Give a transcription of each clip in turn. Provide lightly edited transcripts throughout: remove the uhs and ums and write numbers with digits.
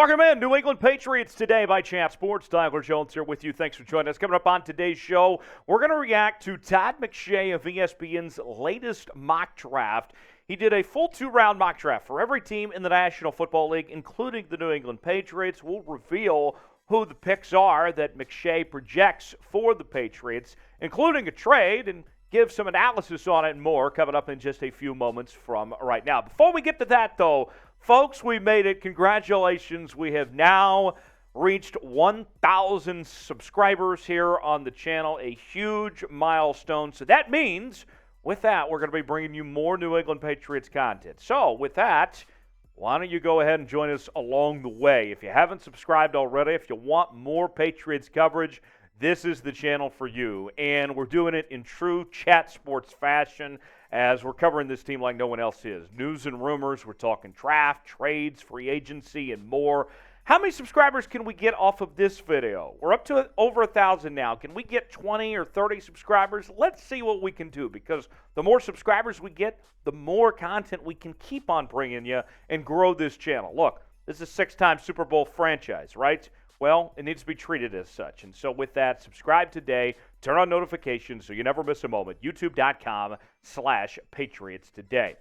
Welcome in, New England Patriots Today by Chat Sports. Tyler Jones here with you. Thanks for joining us. Coming up on today's show, we're going to react to Todd McShay of ESPN's latest mock draft. He did a full two-round mock draft for every team in the National Football League, including the New England Patriots. We'll reveal who the picks are that McShay projects for the Patriots, including a trade, and give some analysis on it and more coming up in just a few moments from right now. Before we get to that, though, folks, we made it. Congratulations. We have now reached 1,000 subscribers here on the channel, a huge milestone. So that means, with that, we're going to be bringing you more New England Patriots content. So with that, why don't you go ahead and join us along the way? If you haven't subscribed already, if you want more Patriots coverage, this is the channel for you. And we're doing it in true Chat Sports fashion, as we're covering this team like no one else is. News and rumors, we're talking draft, trades, free agency, and more. How many subscribers can we get off of this video? We're up to over 1,000 now. Can we get 20 or 30 subscribers? Let's see what we can do, because the more subscribers we get, the more content we can keep on bringing you and grow this channel. Look, this is a six-time Super Bowl franchise, right? Well, it needs to be treated as such. And so with that, subscribe today. Turn on notifications so you never miss a moment. YouTube.com/Patriots Today.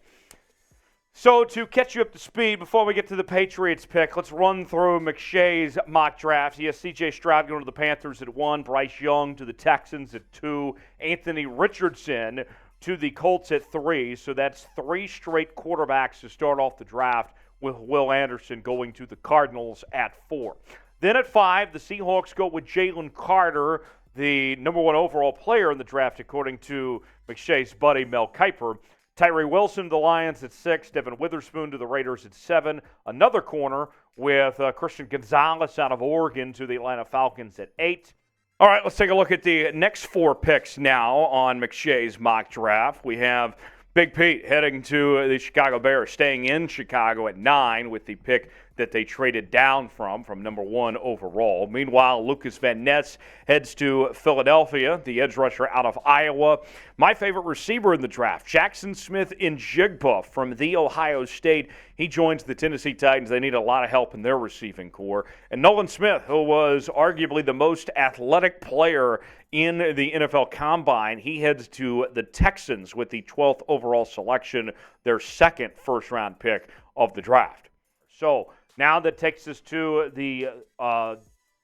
So to catch you up to speed, before we get to the Patriots pick, let's run through McShay's mock draft. He has C.J. Stroud going to the Panthers at 1, Bryce Young to the Texans at 2, Anthony Richardson to the Colts at 3. So that's 3 straight quarterbacks to start off the draft, with Will Anderson going to the Cardinals at 4. Then at 5, the Seahawks go with Jalen Carter, the number 1 overall player in the draft, according to McShay's buddy Mel Kiper. Tyree Wilson to the Lions at 6, Devin Witherspoon to the Raiders at 7, another corner with Christian Gonzalez out of Oregon to the Atlanta Falcons at 8. All right, let's take a look at the next 4 picks now on McShay's mock draft. We have Big Pete heading to the Chicago Bears, staying in Chicago at 9 with the pick that they traded down from number 1 overall. Meanwhile, Lucas Van Ness heads to Philadelphia, the edge rusher out of Iowa. My favorite receiver in the draft, Jackson Smith-Njigba from The Ohio State. He joins the Tennessee Titans. They need a lot of help in their receiving core. And Nolan Smith, who was arguably the most athletic player in the NFL Combine, he heads to the Texans with the 12th overall selection, their second first-round pick of the draft. So now that takes us to the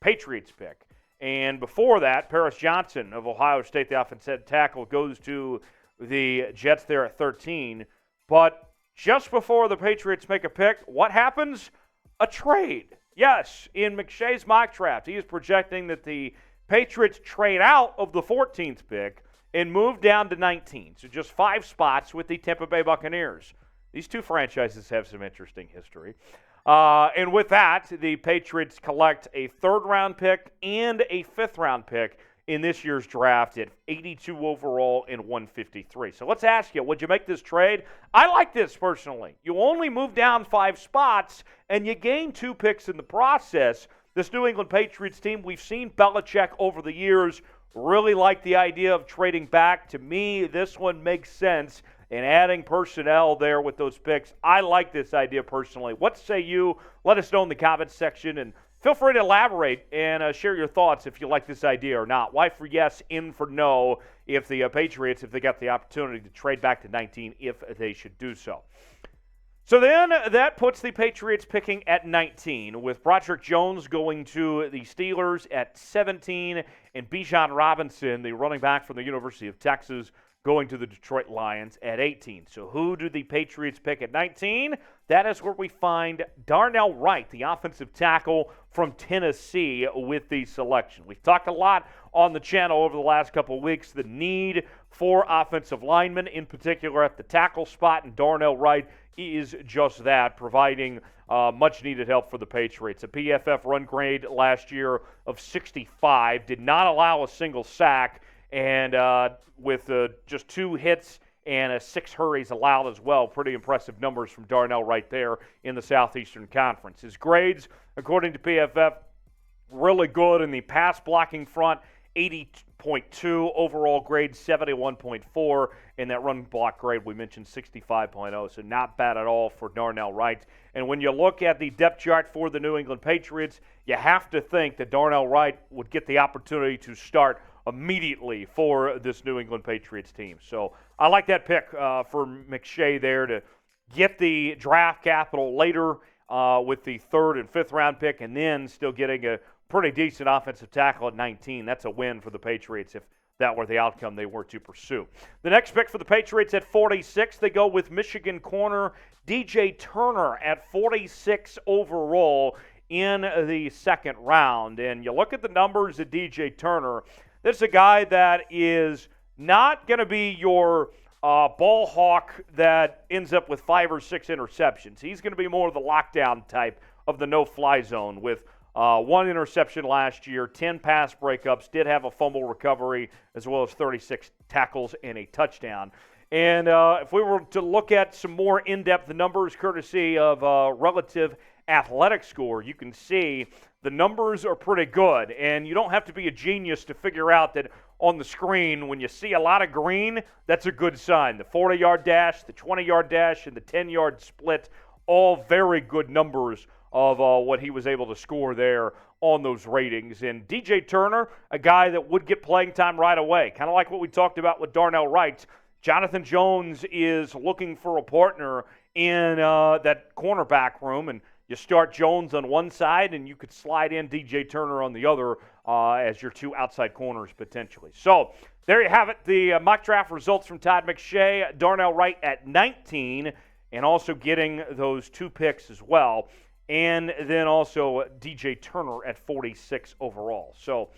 Patriots pick. And before that, Paris Johnson of Ohio State, the offensive tackle, goes to the Jets there at 13. But just before the Patriots make a pick, what happens? A trade. Yes, in McShay's mock draft, he is projecting that the Patriots trade out of the 14th pick and move down to 19. So just 5 spots with the Tampa Bay Buccaneers. These two franchises have some interesting history. And with that, the Patriots collect a 3rd-round pick and a 5th-round pick in this year's draft at 82 overall and 153. So let's ask you, would you make this trade? I like this personally. You only move down 5 spots, and you gain 2 picks in the process. This New England Patriots team, we've seen Belichick over the years really like the idea of trading back. To me, this one makes sense. And adding personnel there with those picks, I like this idea personally. What say you? Let us know in the comments section, and feel free to elaborate and share your thoughts if you like this idea or not. Y for yes, in for no, if the Patriots, if they got the opportunity to trade back to 19, if they should do so. So then that puts the Patriots picking at 19, with Broderick Jones going to the Steelers at 17, and Bijan Robinson, the running back from the University of Texas, going to the Detroit Lions at 18. So who do the Patriots pick at 19? That is where we find Darnell Wright, the offensive tackle from Tennessee, with the selection. We've talked a lot on the channel over the last couple of weeks, the need for offensive linemen, in particular at the tackle spot, and Darnell Wright is just that, providing much-needed help for the Patriots. A PFF run grade last year of 65, did not allow a single sack, and with just 2 hits and 6 hurries allowed as well. Pretty impressive numbers from Darnell right there in the Southeastern Conference. His grades, according to PFF, really good in the pass blocking front 80.2 overall grade, 71.4, and that run block grade we mentioned 65.0, so not bad at all for Darnell Wright. And when you look at the depth chart for the New England Patriots, you have to think that Darnell Wright would get the opportunity to start immediately for this New England Patriots team. So I like that pick for McShay there to get the draft capital later with the 3rd and 5th round pick, and then still getting a pretty decent offensive tackle at 19. That's a win for the Patriots if that were the outcome they were to pursue. The next pick for the Patriots at 46, they go with Michigan corner DJ Turner at 46 overall in the 2nd round. And you look at the numbers of DJ Turner, this is a guy that is not going to be your ball hawk that ends up with 5 or 6 interceptions. He's going to be more of the lockdown type of the no-fly zone with 1 interception last year, 10 pass breakups, did have a fumble recovery, as well as 36 tackles and a touchdown. And if we were to look at some more in-depth numbers, courtesy of Relative Athletic Score, you can see the numbers are pretty good. And you don't have to be a genius to figure out that on the screen, when you see a lot of green, that's a good sign. The 40-yard dash, the 20-yard dash, and the 10-yard split, all very good numbers of what he was able to score there on those ratings. And DJ Turner, a guy that would get playing time right away, kind of like what we talked about with Darnell Wright. Jonathan Jones is looking for a partner in that cornerback room, and you start Jones on one side, and you could slide in DJ Turner on the other as your 2 outside corners potentially. So there you have it, the mock draft results from Todd McShay. Darnell Wright at 19, and also getting those 2 picks as well. And then also DJ Turner at 46 overall. So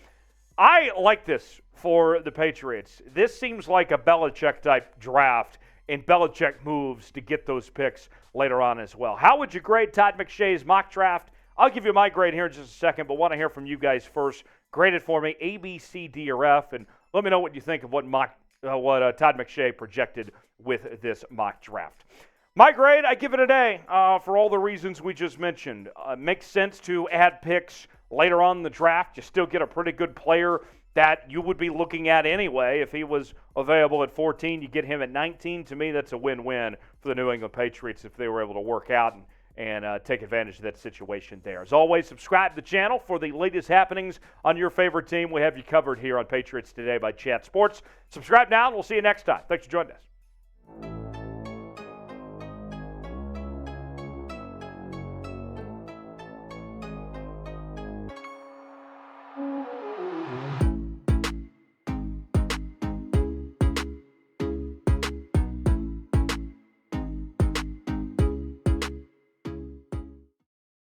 I like this for the Patriots. This seems like a Belichick-type draft, and Belichick moves to get those picks later on as well. How would you grade Todd McShay's mock draft? I'll give you my grade here in just a second, but want to hear from you guys first. Grade it for me, A, B, C, D, or F, and let me know what you think of what Todd McShay projected with this mock draft. My grade, I give it an A for all the reasons we just mentioned. Makes sense to add picks later on in the draft. You still get a pretty good player that you would be looking at anyway. If he was available at 14, you get him at 19. To me, that's a win-win for the New England Patriots if they were able to work out and take advantage of that situation there. As always, subscribe to the channel for the latest happenings on your favorite team. We have you covered here on Patriots Today by Chat Sports. Subscribe now, and we'll see you next time. Thanks for joining us.